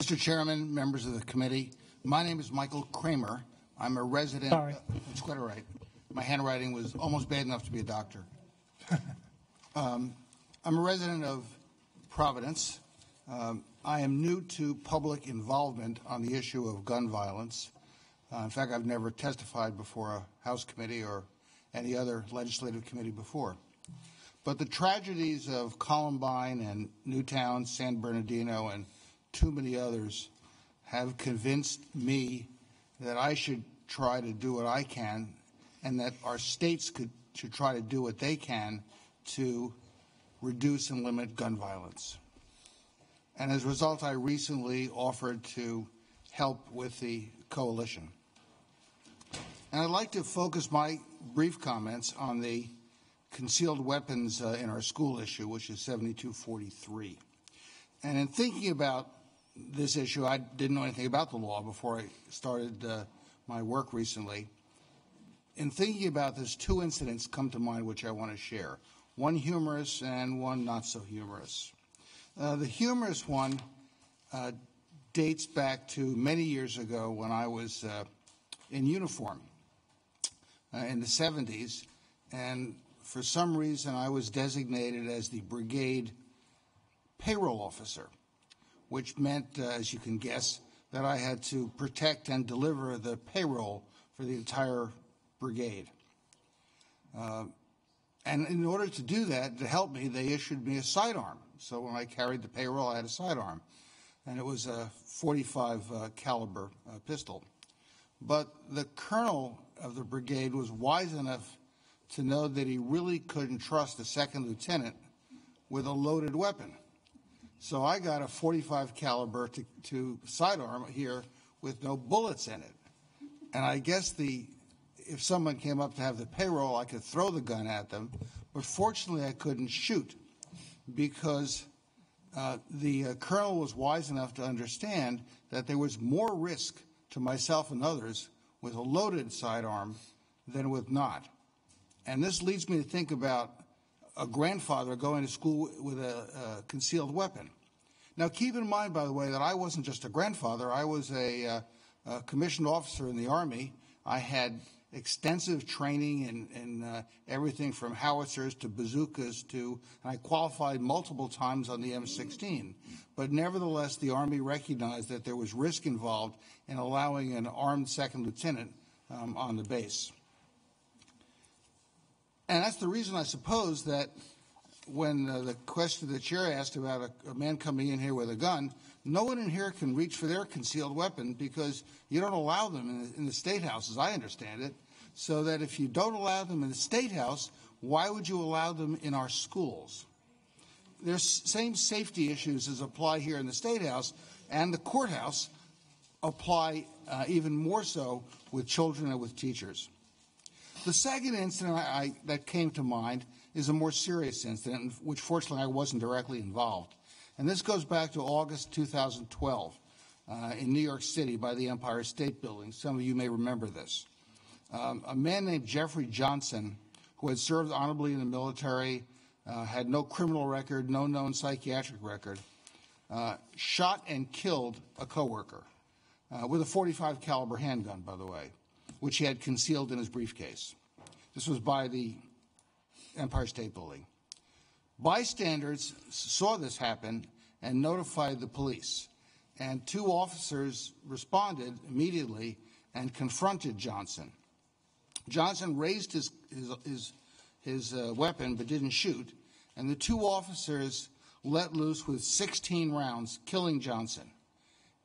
Mr. Chairman, members of the committee, my name is Michael Kramer. I'm a resident. Sorry. It's quite all right. My handwriting was almost bad enough to be a doctor. I'm a resident of Providence. I am new to public involvement on the issue of gun violence. In fact, I've never testified before a House committee or any other legislative committee before. But the tragedies of Columbine and Newtown, San Bernardino, and too many others have convinced me that I should try to do what I can and that our states should try to do what they can to reduce and limit gun violence. And as a result, I recently offered to help with the coalition. And I'd like to focus my brief comments on the concealed weapons in our school issue, which is 7243. And in thinking about this issue, I didn't know anything about the law before I started my work recently. In thinking about this, two incidents come to mind which I want to share, one humorous and one not so humorous. The humorous one dates back to many years ago when I was in uniform in the 70s, and for some reason I was designated as the brigade payroll officer, which meant, as you can guess, that I had to protect and deliver the payroll for the entire brigade. And in order to do that, to help me, they issued me a sidearm. So when I carried the payroll, I had a sidearm, and it was a .45 caliber pistol. But the colonel of the brigade was wise enough to know that he really couldn't trust a second lieutenant with a loaded weapon. So I got a .45 caliber to sidearm here with no bullets in it. And I guess if someone came up to have the payroll, I could throw the gun at them. But fortunately, I couldn't shoot because the colonel was wise enough to understand that there was more risk to myself and others with a loaded sidearm than with not. And this leads me to think about a grandfather going to school with a concealed weapon. Now, keep in mind, by the way, that I wasn't just a grandfather. I was a commissioned officer in the Army. I had extensive training in everything from howitzers to bazookas and I qualified multiple times on the M16. But nevertheless, the Army recognized that there was risk involved in allowing an armed second lieutenant on the base. And that's the reason, I suppose, that when the question the chair asked about a man coming in here with a gun, no one in here can reach for their concealed weapon because you don't allow them in the State House, as I understand it. So that if you don't allow them in the State House, why would you allow them in our schools? There's same safety issues as apply here in the State House, and the courthouse apply even more so with children and with teachers. The second incident that came to mind is a more serious incident, in which fortunately I wasn't directly involved. And this goes back to August 2012 in New York City by the Empire State Building. Some of you may remember this. A man named Jeffrey Johnson, who had served honorably in the military, had no criminal record, no known psychiatric record, shot and killed a coworker with a .45 caliber handgun, by the way, which he had concealed in his briefcase. This was by the Empire State Building. Bystanders saw this happen and notified the police, and two officers responded immediately and confronted Johnson. Johnson raised his weapon but didn't shoot, and the two officers let loose with 16 rounds, killing Johnson.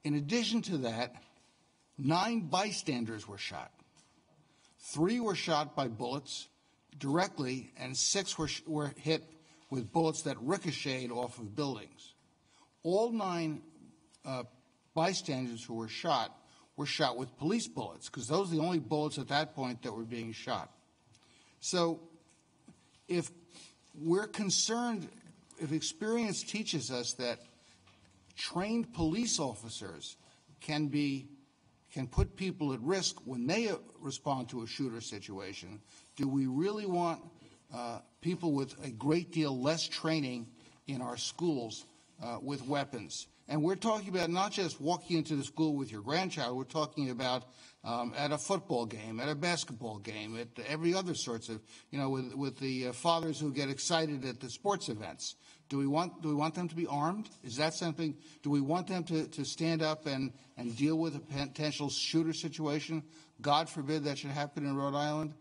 In addition to that, 9 bystanders were shot. 3 were shot by bullets directly, and 6 were hit with bullets that ricocheted off of buildings. All 9 bystanders who were shot with police bullets, because those are the only bullets at that point that were being shot. So if we're concerned, if experience teaches us that trained police officers can put people at risk when they respond to a shooter situation, do we really want people with a great deal less training in our schools with weapons? And we're talking about not just walking into the school with your grandchild. We're talking about at a football game, at a basketball game, at every other sorts of, with the fathers who get excited at the sports events. Do we want them to be armed? Is that something? Do we want them to stand up and deal with a potential shooter situation? God forbid that should happen in Rhode Island.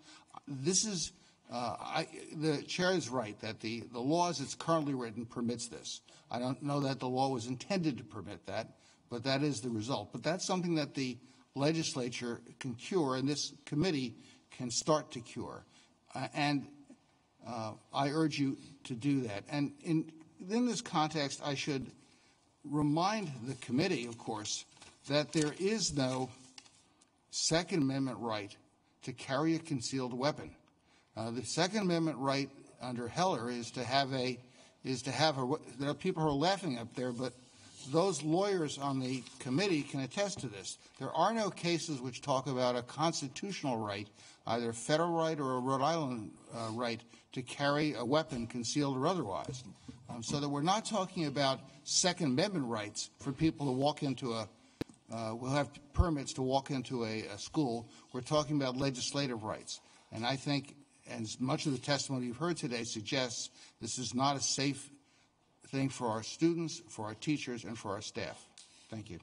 This is the chair is right that the law as it's currently written permits this. I don't know that the law was intended to permit that, but that is the result. But that's something that the legislature can cure, and this committee can start to cure. And I urge you to do that. And in this context, I should remind the committee, of course, that there is no Second Amendment right to carry a concealed weapon. The Second Amendment right under Heller is to have a. There are people who are laughing up there, but those lawyers on the committee can attest to this. There are no cases which talk about a constitutional right, either a federal right or a Rhode Island right, to carry a weapon, concealed or otherwise. So that we're not talking about Second Amendment rights for people to walk into will have permits to walk into a school. We're talking about legislative rights. And I think, as much of the testimony you've heard today suggests, this is not a safe thing for our students, for our teachers, and for our staff. Thank you.